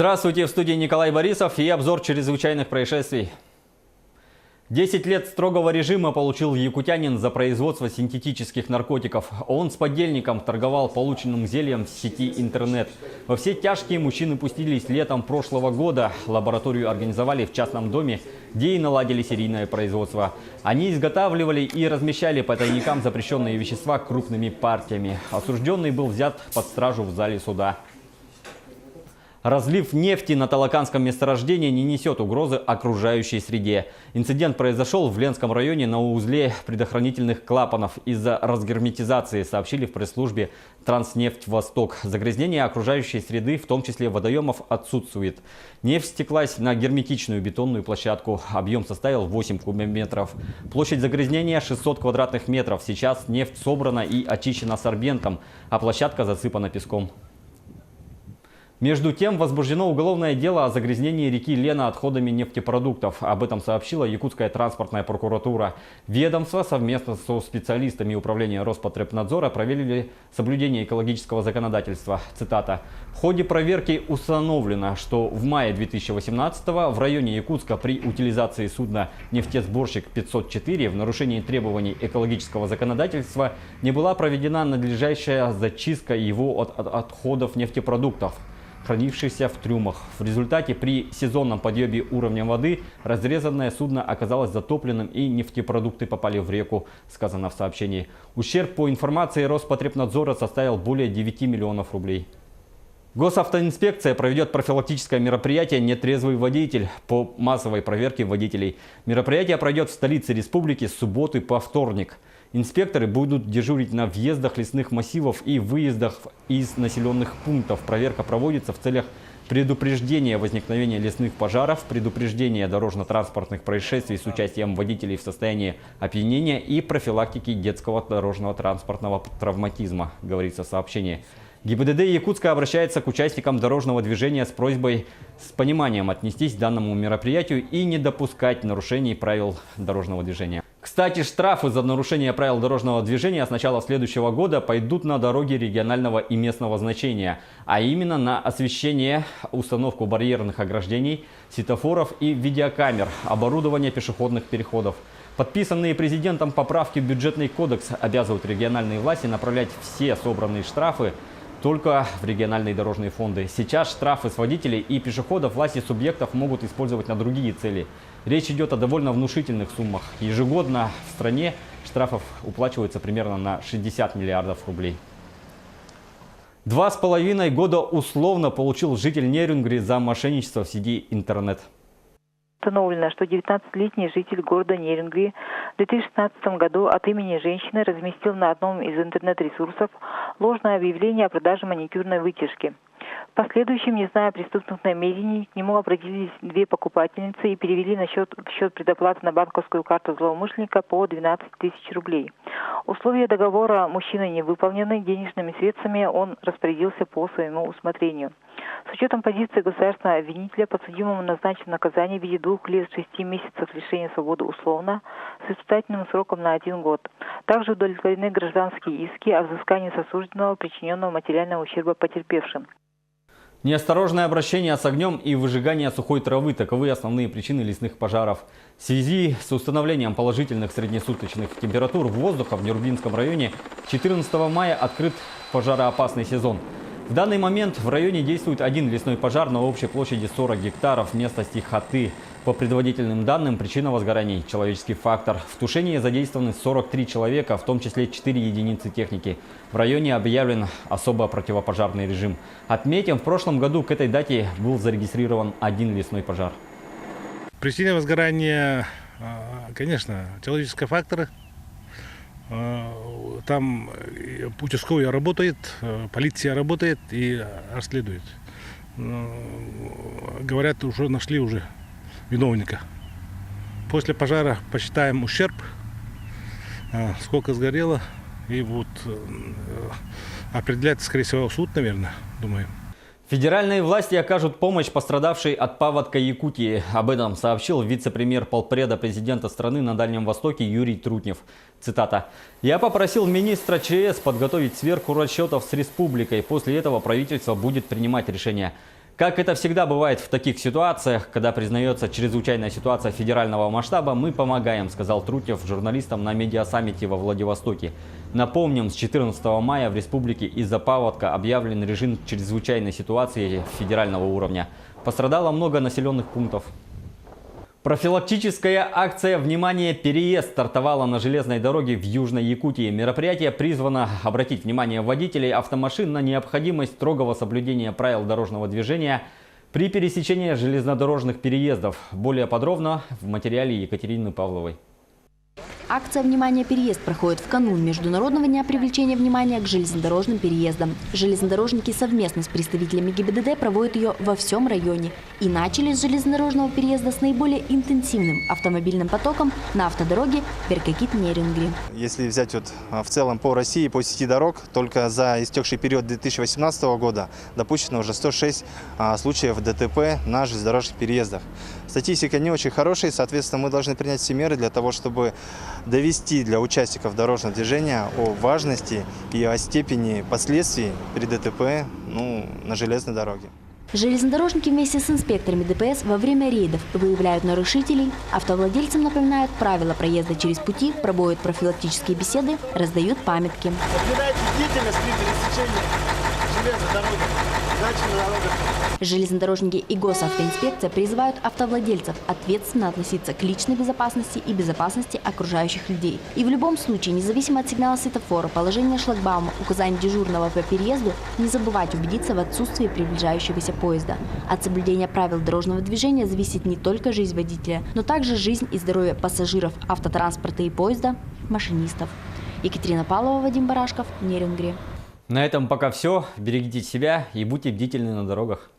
Здравствуйте, в студии Николай Борисов и обзор чрезвычайных происшествий. 10 лет строгого режима получил якутянин за производство синтетических наркотиков. Он с подельником торговал полученным зельем в сети интернет. Во все тяжкие мужчины пустились летом прошлого года. Лабораторию организовали в частном доме, где и наладили серийное производство. Они изготавливали и размещали по тайникам запрещенные вещества крупными партиями. Осужденный был взят под стражу в зале суда. Разлив нефти на Талаканском месторождении не несет угрозы окружающей среде. Инцидент произошел в Ленском районе на узле предохранительных клапанов из-за разгерметизации, сообщили в пресс-службе «Транснефть Восток». Загрязнение окружающей среды, в том числе водоемов, отсутствует. Нефть стеклась на герметичную бетонную площадку. Объем составил 8 кубометров. Площадь загрязнения 600 квадратных метров. Сейчас нефть собрана и очищена сорбентом, а площадка засыпана песком. Между тем, возбуждено уголовное дело о загрязнении реки Лена отходами нефтепродуктов. Об этом сообщила Якутская транспортная прокуратура. Ведомство совместно со специалистами управления Роспотребнадзора проверили соблюдение экологического законодательства. Цитата. В ходе проверки установлено, что в мае 2018-го в районе Якутска при утилизации судна «Нефтесборщик 504» в нарушении требований экологического законодательства не была проведена надлежащая зачистка его от отходов нефтепродуктов, хранившихся в трюмах. В результате при сезонном подъеме уровня воды разрезанное судно оказалось затопленным и нефтепродукты попали в реку, сказано в сообщении. Ущерб по информации Роспотребнадзора составил более 9 миллионов рублей. Госавтоинспекция проведет профилактическое мероприятие «Нетрезвый водитель» по массовой проверке водителей. Мероприятие пройдет в столице республики с субботы по вторник. Инспекторы будут дежурить на въездах лесных массивов и выездах из населенных пунктов. Проверка проводится в целях предупреждения возникновения лесных пожаров, предупреждения дорожно-транспортных происшествий с участием водителей в состоянии опьянения и профилактики детского дорожного транспортного травматизма, говорится в сообщении. ГИБДД Якутска обращается к участникам дорожного движения с просьбой с пониманием отнестись к данному мероприятию и не допускать нарушений правил дорожного движения. Кстати, штрафы за нарушение правил дорожного движения с начала следующего года пойдут на дороги регионального и местного значения, а именно на освещение, установку барьерных ограждений, светофоров и видеокамер, оборудование пешеходных переходов. Подписанные президентом поправки в бюджетный кодекс обязывают региональные власти направлять все собранные штрафы только в региональные дорожные фонды. Сейчас штрафы с водителей и пешеходов власти субъектов могут использовать на другие цели. Речь идет о довольно внушительных суммах. Ежегодно в стране штрафов уплачивается примерно на 60 миллиардов рублей. 2,5 года условно получил житель Нерюнгри за мошенничество в сети интернет. Установлено, что 19-летний житель города Нерюнгри в 2016 году от имени женщины разместил на одном из интернет-ресурсов ложное объявление о продаже маникюрной вытяжки. В последующем, не зная преступных намерений, к нему обратились две покупательницы и перевели в счет предоплаты на банковскую карту злоумышленника по 12 тысяч рублей. Условия договора мужчины не выполнены, денежными средствами он распорядился по своему усмотрению. С учетом позиции государственного обвинителя подсудимому назначено наказание в виде 2 лет 6 месяцев лишения свободы условно с испытательным сроком на 1 год. Также удовлетворены гражданские иски о взыскании с осужденного причиненного материального ущерба потерпевшим. Неосторожное обращение с огнем и выжигание сухой травы – таковы основные причины лесных пожаров. В связи с установлением положительных среднесуточных температур воздуха в Нерубинском районе 14 мая открыт пожароопасный сезон. В данный момент в районе действует один лесной пожар на общей площади 40 гектаров в местности Хаты. По предварительным данным, причина возгораний – человеческий фактор. В тушении задействованы 43 человека, в том числе 4 единицы техники. В районе объявлен особо противопожарный режим. Отметим, в прошлом году к этой дате был зарегистрирован один лесной пожар. Причина возгорания, конечно, человеческий фактор. Там участковый работает, полиция работает и расследует. Говорят, уже нашли виновника. После пожара посчитаем ущерб, сколько сгорело, и вот определяет, скорее всего, суд, наверное, думаю. Федеральные власти окажут помощь пострадавшей от паводка Якутии. Об этом сообщил вице-премьер полпреда президента страны на Дальнем Востоке Юрий Трутнев. Цитата. «Я попросил министра ЧС подготовить сверку расчетов с республикой. После этого правительство будет принимать решение. Как это всегда бывает в таких ситуациях, когда признается чрезвычайная ситуация федерального масштаба, мы помогаем, сказал Трутнев журналистам на медиасаммите во Владивостоке. Напомним, с 14 мая в республике из-за паводка объявлен режим чрезвычайной ситуации федерального уровня. Пострадало много населенных пунктов. Профилактическая акция «Внимание! Переезд» стартовала на железной дороге в Южной Якутии. Мероприятие призвано обратить внимание водителей автомашин на необходимость строгого соблюдения правил дорожного движения при пересечении железнодорожных переездов. Более подробно в материале Екатерины Павловой. Акция «Внимание! Переезд» проходит в канун Международного дня привлечения внимания к железнодорожным переездам. Железнодорожники совместно с представителями ГИБДД проводят ее во всем районе. И начали с железнодорожного переезда с наиболее интенсивным автомобильным потоком на автодороге Беркакит-Нерингри. Если взять в целом по России, по сети дорог, только за истекший период 2018 года допущено уже 106 случаев ДТП на железнодорожных переездах. Статистика не очень хорошая, соответственно, мы должны принять все меры для того, чтобы довести для участников дорожного движения о важности и о степени последствий при ДТП на железной дороге. Железнодорожники вместе с инспекторами ДПС во время рейдов выявляют нарушителей, автовладельцам напоминают правила проезда через пути, проводят профилактические беседы, раздают памятки. Соблюдайте бдительность при пересечении железной дороги. Удачи на дорогах. Железнодорожники и госавтоинспекция призывают автовладельцев ответственно относиться к личной безопасности и безопасности окружающих людей. И в любом случае, независимо от сигнала светофора, положения шлагбаума, указаний дежурного по переезду, не забывать убедиться в отсутствии приближающегося поезда. От соблюдения правил дорожного движения зависит не только жизнь водителя, но также жизнь и здоровье пассажиров автотранспорта и поезда, машинистов. Екатерина Павлова, Вадим Барашков, Нерингри. На этом пока все. Берегите себя и будьте бдительны на дорогах.